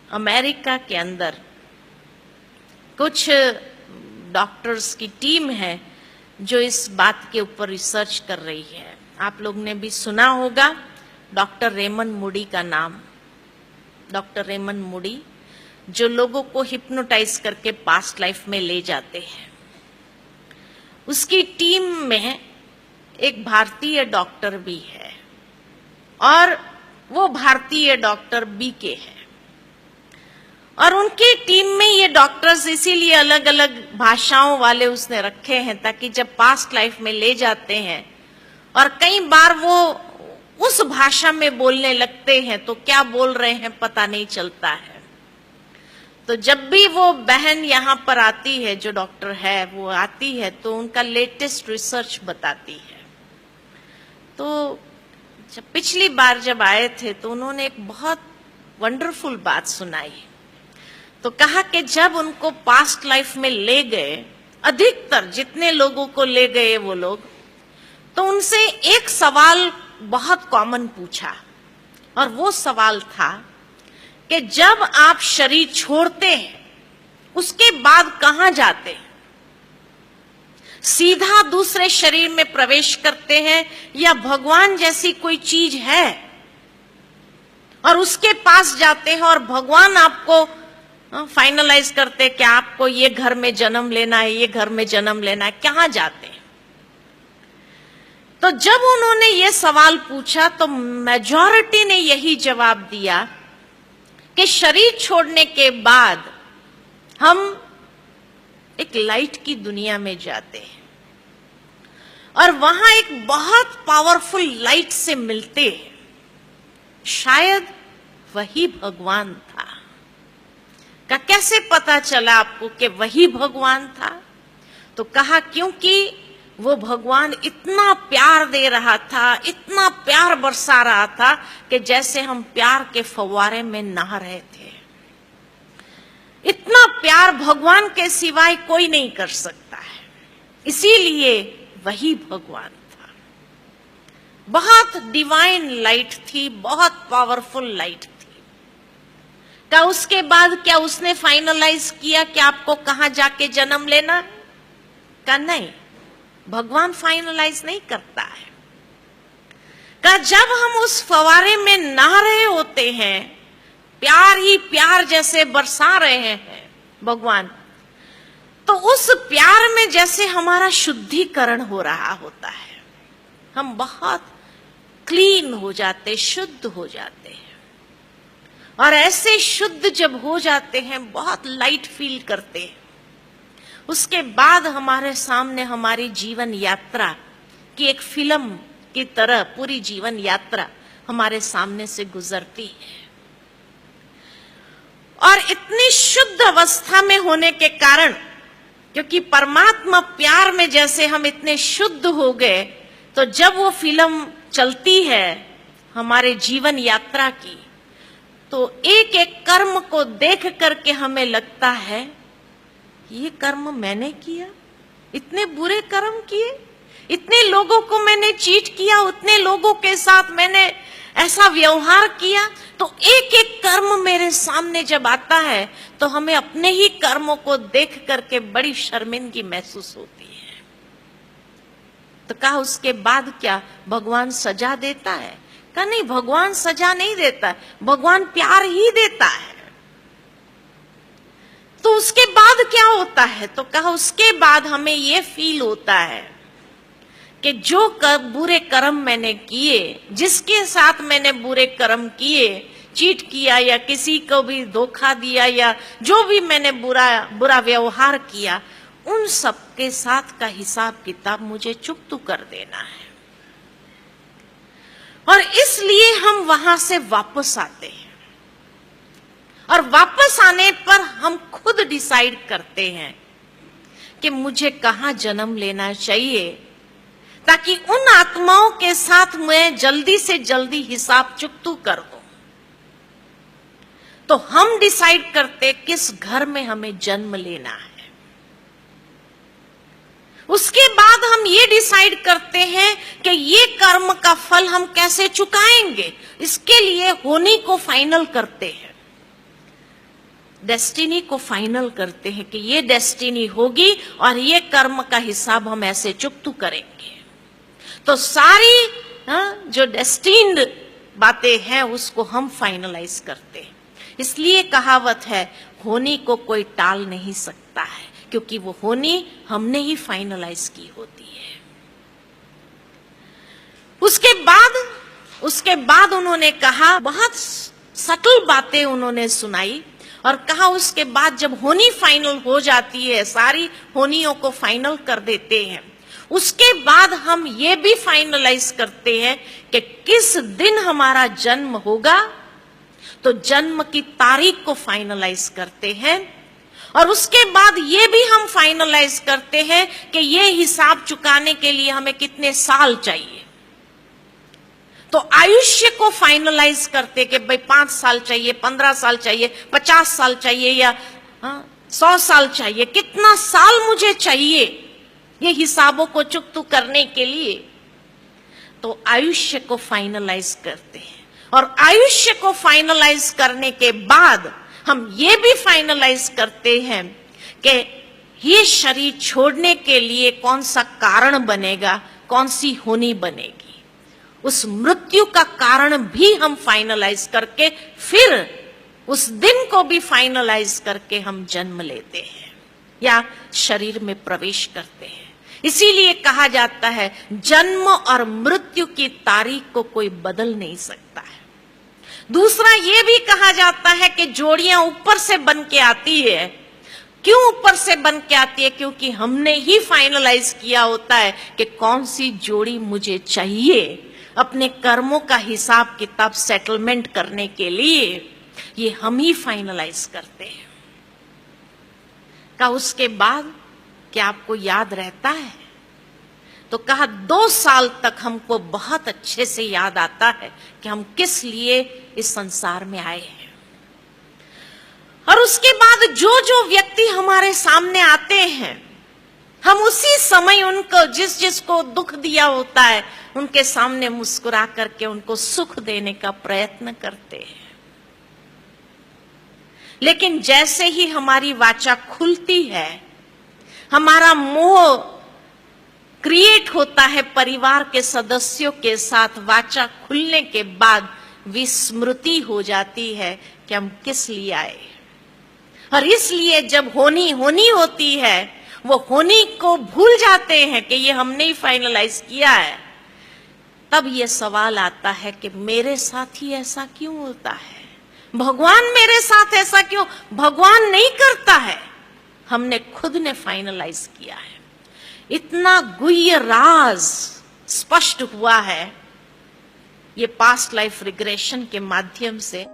America के अंदर कुछ डॉक्टर्स की टीम है जो इस बात के ऊपर रिसर्च कर रही है। आप लोग ने भी सुना होगा डॉक्टर रेमंड मूडी का नाम। डॉक्टर रेमंड मूडी जो लोगों को हिप्नोटाइज करके पास्ट लाइफ में ले जाते हैं। उसकी टीम में एक भारतीय डॉक्टर भी है और वो भारतीय डॉक्टर बीके है। और उनकी टीम में ये डॉक्टर्स इसीलिए अलग अलग भाषाओं वाले उसने रखे हैं ताकि जब पास्ट लाइफ में ले जाते हैं और कई बार वो उस भाषा में बोलने लगते हैं तो क्या बोल रहे हैं पता नहीं चलता है। तो जब भी वो बहन यहाँ पर आती है, जो डॉक्टर है वो आती है, तो उनका लेटेस्ट रिसर्च बताती है। तो जब पिछली बार जब आए थे तो उन्होंने एक बहुत वंडरफुल बात सुनाई। तो कहा कि जब उनको पास्ट लाइफ में ले गए, अधिकतर जितने लोगों को ले गए वो लोग, तो उनसे एक सवाल बहुत कॉमन पूछा और वो सवाल था कि जब आप शरीर छोड़ते हैं उसके बाद कहां जाते हैं? सीधा दूसरे शरीर में प्रवेश करते हैं या भगवान जैसी कोई चीज है और उसके पास जाते हैं और भगवान आपको फाइनलाइज करते कि आपको ये घर में जन्म लेना है, ये घर में जन्म लेना है, कहां जाते हैं? तो जब उन्होंने ये सवाल पूछा तो मेजॉरिटी ने यही जवाब दिया कि शरीर छोड़ने के बाद हम एक लाइट की दुनिया में जाते हैं और वहां एक बहुत पावरफुल लाइट से मिलते हैं। शायद वही भगवान था। का कैसे पता चला आपको कि वही भगवान था? तो कहा क्योंकि वो भगवान इतना प्यार दे रहा था, इतना प्यार बरसा रहा था कि जैसे हम प्यार के फव्वारे में नहा रहे थे। इतना प्यार भगवान के सिवाय कोई नहीं कर सकता है, इसीलिए वही भगवान था। बहुत डिवाइन लाइट थी, बहुत पावरफुल लाइट थी। का उसके बाद क्या उसने फाइनलाइज किया कि आपको कहां जाके जन्म लेना? का नहीं, भगवान फाइनलाइज नहीं करता है। का जब हम उस फवारे में नहा रहे होते हैं, प्यार ही प्यार जैसे बरसा रहे हैं भगवान, तो उस प्यार में जैसे हमारा शुद्धिकरण हो रहा होता है, हम बहुत क्लीन हो जाते, शुद्ध हो जाते हैं। और ऐसे शुद्ध जब हो जाते हैं, बहुत लाइट फील करते हैं, उसके बाद हमारे सामने हमारी जीवन यात्रा की एक फिल्म की तरह पूरी जीवन यात्रा हमारे सामने से गुजरती है। और इतनी शुद्ध अवस्था में होने के कारण, क्योंकि परमात्मा प्यार में जैसे हम इतने शुद्ध हो गए, तो जब वो फिल्म चलती है हमारे जीवन यात्रा की, तो एक एक कर्म को देख करके हमें लगता है ये कर्म मैंने किया, इतने बुरे कर्म किए, इतने लोगों को मैंने चीट किया, उतने लोगों के साथ मैंने ऐसा व्यवहार किया। तो एक एक कर्म मेरे सामने जब आता है तो हमें अपने ही कर्मों को देख करके बड़ी शर्मिंदगी महसूस होती है। तो कहा उसके बाद क्या भगवान सजा देता है? कहा नहीं, भगवान सजा नहीं देता, भगवान प्यार ही देता है। तो उसके बाद क्या होता है? तो कहा उसके बाद हमें यह फील होता है कि जो बुरे कर्म मैंने किए, जिसके साथ मैंने बुरे कर्म किए, चीट किया या किसी को भी धोखा दिया या जो भी मैंने बुरा व्यवहार किया, उन सब के साथ का हिसाब किताब मुझे चुकता कर देना है। और इसलिए हम वहां से वापस आते हैं और वापस आने पर हम खुद डिसाइड करते हैं कि मुझे कहां जन्म लेना चाहिए, ताकि उन आत्माओं के साथ मैं जल्दी से जल्दी हिसाब चुकता कर दूं। तो हम डिसाइड करते किस घर में हमें जन्म लेना है। उसके बाद हम ये डिसाइड करते हैं कि ये कर्म का फल हम कैसे चुकाएंगे, इसके लिए होनी को फाइनल करते हैं। डेस्टिनी को फाइनल करते हैं कि ये डेस्टिनी होगी और ये कर्म का हिसाब हम ऐसे चुकतू करेंगे। तो सारी जो डेस्टिन्ड बातें हैं उसको हम फाइनलाइज करते हैं। इसलिए कहावत है, होनी को कोई टाल नहीं सकता है, क्योंकि वो होनी हमने ही फाइनलाइज की होती है। उसके बाद उन्होंने कहा, बहुत सटल बातें उन्होंने सुनाई और कहा उसके बाद जब होनी फाइनल हो जाती है, सारी होनियों को फाइनल कर देते हैं, उसके बाद हम ये भी फाइनलाइज करते हैं कि किस दिन हमारा जन्म होगा। तो जन्म की तारीख को फाइनलाइज करते हैं और उसके बाद ये भी हम फाइनलाइज करते हैं कि ये हिसाब चुकाने के लिए हमें कितने साल चाहिए। तो आयुष्य को फाइनलाइज करते कि भाई 5 साल चाहिए, 15 साल चाहिए, 50 साल चाहिए या 100 साल चाहिए, कितना साल मुझे चाहिए ये हिसाबों को चुकतू करने के लिए। तो आयुष्य को फाइनलाइज करते हैं और आयुष्य को फाइनलाइज करने के बाद हम ये भी फाइनलाइज करते हैं कि ये शरीर छोड़ने के लिए कौन सा कारण बनेगा, कौन सी होनी बनेगी। उस मृत्यु का कारण भी हम फाइनलाइज करके फिर उस दिन को भी फाइनलाइज करके हम जन्म लेते हैं या शरीर में प्रवेश करते हैं। इसीलिए कहा जाता है जन्म और मृत्यु की तारीख को कोई बदल नहीं सकता है। दूसरा ये भी कहा जाता है कि जोड़ियां ऊपर से बन के आती है। क्यों ऊपर से बन के आती है? क्योंकि हमने ही फाइनलाइज किया होता है कि कौन सी जोड़ी मुझे चाहिए अपने कर्मों का हिसाब किताब सेटलमेंट करने के लिए। ये हम ही फाइनलाइज करते हैं। का उसके बाद क्या आपको याद रहता है? तो कहा 2 साल तक हमको बहुत अच्छे से याद आता है कि हम किस लिए इस संसार में आए हैं। और उसके बाद जो जो व्यक्ति हमारे सामने आते हैं, हम उसी समय उनको जिसको दुख दिया होता है उनके सामने मुस्कुरा करके उनको सुख देने का प्रयत्न करते हैं। लेकिन जैसे ही हमारी वाचा खुलती है, हमारा मोह क्रिएट होता है परिवार के सदस्यों के साथ, वाचा खुलने के बाद विस्मृति हो जाती है कि हम किस लिए आए। और इसलिए जब होनी होती है, वो होनी को भूल जाते हैं कि ये हमने ही फाइनलाइज किया है। तब ये सवाल आता है कि मेरे साथ ही ऐसा क्यों होता है? भगवान मेरे साथ ऐसा क्यों? भगवान नहीं करता है, हमने खुद ने फाइनलाइज किया है। इतना गुह्य राज स्पष्ट हुआ है ये पास्ट लाइफ रिग्रेशन के माध्यम से।